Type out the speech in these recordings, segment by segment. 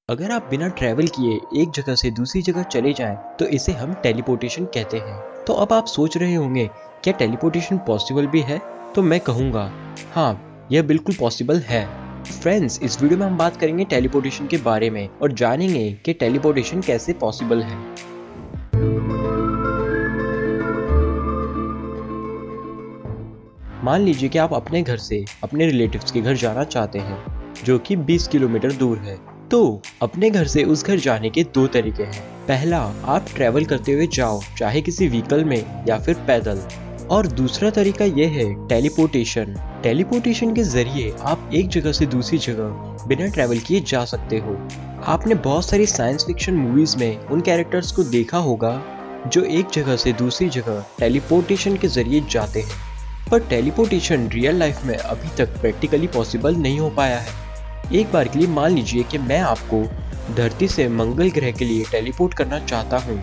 अगर आप बिना ट्रैवल किए एक जगह से दूसरी जगह चले जाएं, तो इसे हम टेलीपोर्टेशन कहते हैं। तो अब आप सोच रहे होंगे, क्या टेलीपोर्टेशन पॉसिबल भी है? तो मैं कहूँगा, हाँ, यह बिल्कुल पॉसिबल है। फ्रेंड्स, इस वीडियो में हम बात करेंगे टेलीपोर्टेशन के बारे में और जानेंगे कि टेलीपोर्टेशन कैसे पॉसिबल है। मान लीजिए कि आप अपने घर से अपने रिलेटिव्स के घर जाना चाहते हैं, जो कि 20 किलोमीटर दूर है। तो अपने घर से उस घर जाने के दो तरीके हैं। पहला, आप ट्रैवल करते हुए जाओ, चाहे किसी व्हीकल में या फिर पैदल। और दूसरा तरीका यह है टेलीपोर्टेशन। टेलीपोर्टेशन के जरिए आप एक जगह से दूसरी जगह बिना ट्रैवल किए जा सकते हो। आपने बहुत सारी साइंस फिक्शन मूवीज में उन कैरेक्टर्स को देखा होगा जो एक जगह से दूसरी जगह टेलीपोर्टेशन के जरिए जाते हैं। पर टेलीपोर्टेशन रियल लाइफ में अभी तक प्रैक्टिकली पॉसिबल नहीं हो पाया है। एक बार के लिए मान लीजिए कि मैं आपको धरती से मंगल ग्रह के लिए टेलीपोर्ट करना चाहता हूँ।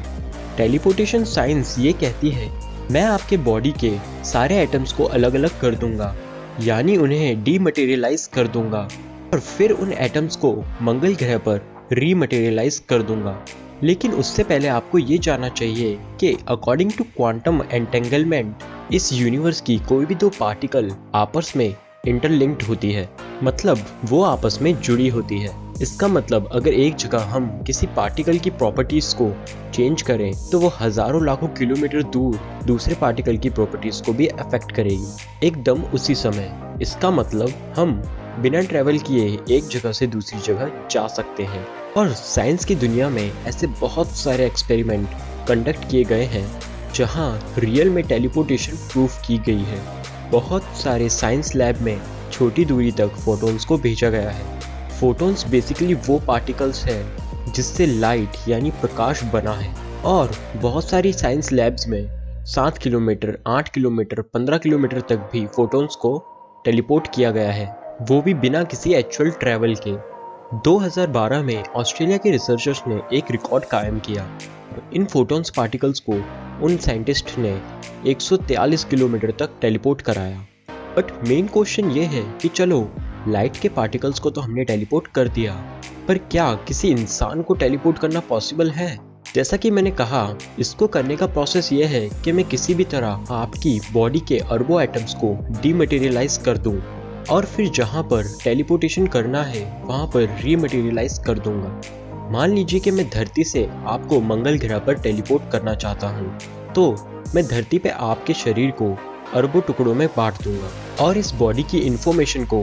टेलीपोर्टेशन साइंस ये कहती है, मैं आपके बॉडी के सारे एटम्स को अलग अलग कर दूंगा, यानी उन्हें डीमटेरियलाइज कर दूंगा और फिर उन एटम्स को मंगल ग्रह पर रीमटेरियलाइज कर दूंगा। लेकिन उससे पहले आपको ये जानना चाहिए कि अकॉर्डिंग टू क्वांटम एंटेंगलमेंट, इस यूनिवर्स की कोई भी दो पार्टिकल आपस में इंटरलिंक्ड होती है, मतलब वो आपस में जुड़ी होती है। इसका मतलब अगर एक जगह हम किसी पार्टिकल की प्रॉपर्टीज को चेंज करें तो वो हजारों लाखों किलोमीटर दूर दूसरे पार्टिकल की प्रॉपर्टीज को भी अफेक्ट करेगी, एकदम उसी समय। इसका मतलब हम बिना ट्रैवल किए एक जगह से दूसरी जगह जा सकते हैं। और साइंस की दुनिया में ऐसे बहुत सारे एक्सपेरिमेंट कंडक्ट किए गए हैं जहां रियल में टेलीपोर्टेशन प्रूफ की गई है। बहुत सारे साइंस लैब में छोटी दूरी तक फोटॉन्स को भेजा गया है। फोटॉन्स बेसिकली वो पार्टिकल्स हैं जिससे लाइट यानी प्रकाश बना है। और बहुत सारी साइंस लैब्स में 7 किलोमीटर, 8 किलोमीटर, 15 किलोमीटर तक भी फोटॉन्स को टेलीपोर्ट किया गया है, वो भी बिना किसी एक्चुअल ट्रैवल के। 2012 में ऑस्ट्रेलिया के रिसर्चर्स ने एक रिकॉर्ड कायम किया। इन फोटॉन्स पार्टिकल्स को उन साइंटिस्ट ने 143 किलोमीटर तक टेलीपोर्ट कराया। बट मेन क्वेश्चन ये है कि चलो, लाइट के पार्टिकल्स को तो हमने टेलीपोर्ट कर दिया, पर क्या किसी इंसान को टेलीपोर्ट करना पॉसिबल है? जैसा कि मैंने कहा, इसको करने का प्रोसेस ये है कि मैं किसी भी तरह आपकी बॉडी के अरबों एटम्स को डीमटेरियलाइज कर दूं और फिर जहां पर टेलीपोर्टेशन करना है वहां पर रीमटेरियलाइज कर दूंगा। मान लीजिए कि मैं धरती से आपको मंगल ग्रह पर टेलीपोर्ट करना चाहता हूँ, तो मैं धरती पे आपके शरीर को अरबों टुकड़ों में बांट दूंगा और इस बॉडी की इंफॉर्मेशन को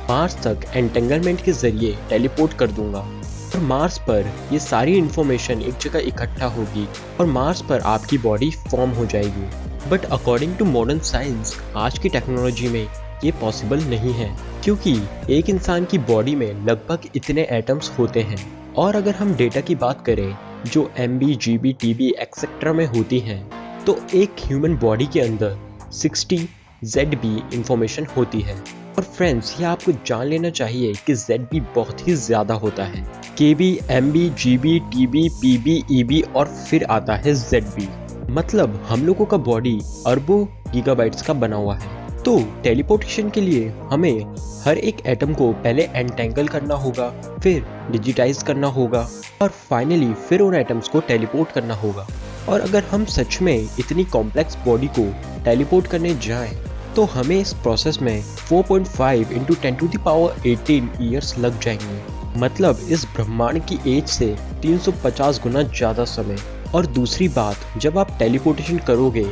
मार्स तक एंटेंगलमेंट के जरिए टेलीपोर्ट कर दूंगा। और मार्स पर ये सारी इंफॉर्मेशन एक जगह इकट्ठा होगी और मार्स पर आपकी बॉडी फॉर्म हो जाएगी। But according to modern science, आज की टेक्नोलॉजी में ये पॉसिबल नहीं है, क्योंकि एक इंसान की बॉडी में लगभग इतने एटम्स होते हैं। और अगर हम डेटा की बात करें जो MB, GB, TB एक्सेट्रा में होती हैं, तो एक ह्यूमन बॉडी के अंदर 60 ZB इंफॉर्मेशन होती है। और फ्रेंड्स, ये आपको जान लेना चाहिए कि ZB बहुत ही ज़्यादा होता है। KB, MB, GB, TB, PB, EB और फिर आता है ZB। मतलब हम लोगों का बॉडी अरबों गीगाबाइट्स का बना हुआ है। तो टेलीपोर्टेशन के लिए हमें हर एक एटम को पहले एंटेंगल करना होगा, फिर डिजिटाइज करना होगा और फाइनली फिर उन एटम्स को टेलीपोर्ट करना होगा। और अगर हम सच में इतनी कॉम्प्लेक्स बॉडी को टेलीपोर्ट करने जाएं, तो हमें इस प्रोसेस में 4.5 × 10⁻18 ईयर्स लग जाएंगे। मतलब इस ब्रह्मांड की एज से 350 गुना ज़्यादा समय। और दूसरी बात, जब आप टेलीपोर्टेशन करोगे,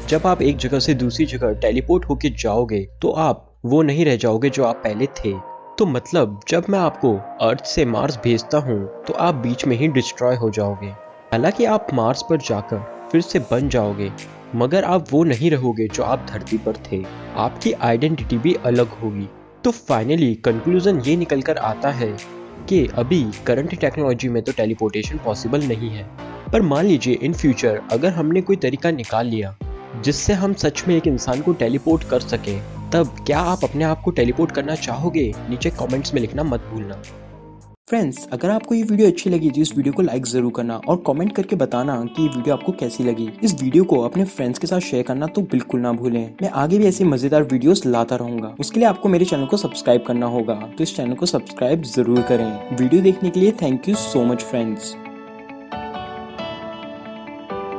जब आप एक जगह से दूसरी जगह टेलीपोर्ट होके जाओगे, तो आप वो नहीं रह जाओगे जो आप पहले थे। तो मतलब जब मैं आपको अर्थ से मार्स भेजता हूँ, तो आप बीच में ही डिस्ट्रॉय हो जाओगे। हालांकि आप मार्स पर जाकर फिर से बन जाओगे, मगर आप वो नहीं रहोगे जो आप धरती पर थे। आपकी आइडेंटिटी भी अलग होगी। तो फाइनली कंक्लूजन ये निकल कर आता है कि अभी करंट टेक्नोलॉजी में तो टेलीपोर्टेशन पॉसिबल नहीं है। पर मान लीजिए इन फ्यूचर अगर हमने कोई तरीका निकाल लिया जिससे हम सच में एक इंसान को टेलीपोर्ट कर सकें, तब क्या आप अपने आप को टेलीपोर्ट करना चाहोगे? नीचे कमेंट्स में लिखना मत भूलना। फ्रेंड्स, अगर आपको ये वीडियो अच्छी लगी तो इस वीडियो को लाइक जरूर करना और कमेंट करके बताना कि ये वीडियो आपको कैसी लगी। इस वीडियो को अपने फ्रेंड्स के साथ शेयर करना तो बिल्कुल ना भूलें। मैं आगे भी ऐसी मजेदार वीडियोस लाता रहूंगा। उसके लिए आपको मेरे चैनल को सब्सक्राइब करना होगा, तो इस चैनल को सब्सक्राइब जरूर करें। वीडियो देखने के लिए thank you so much friends.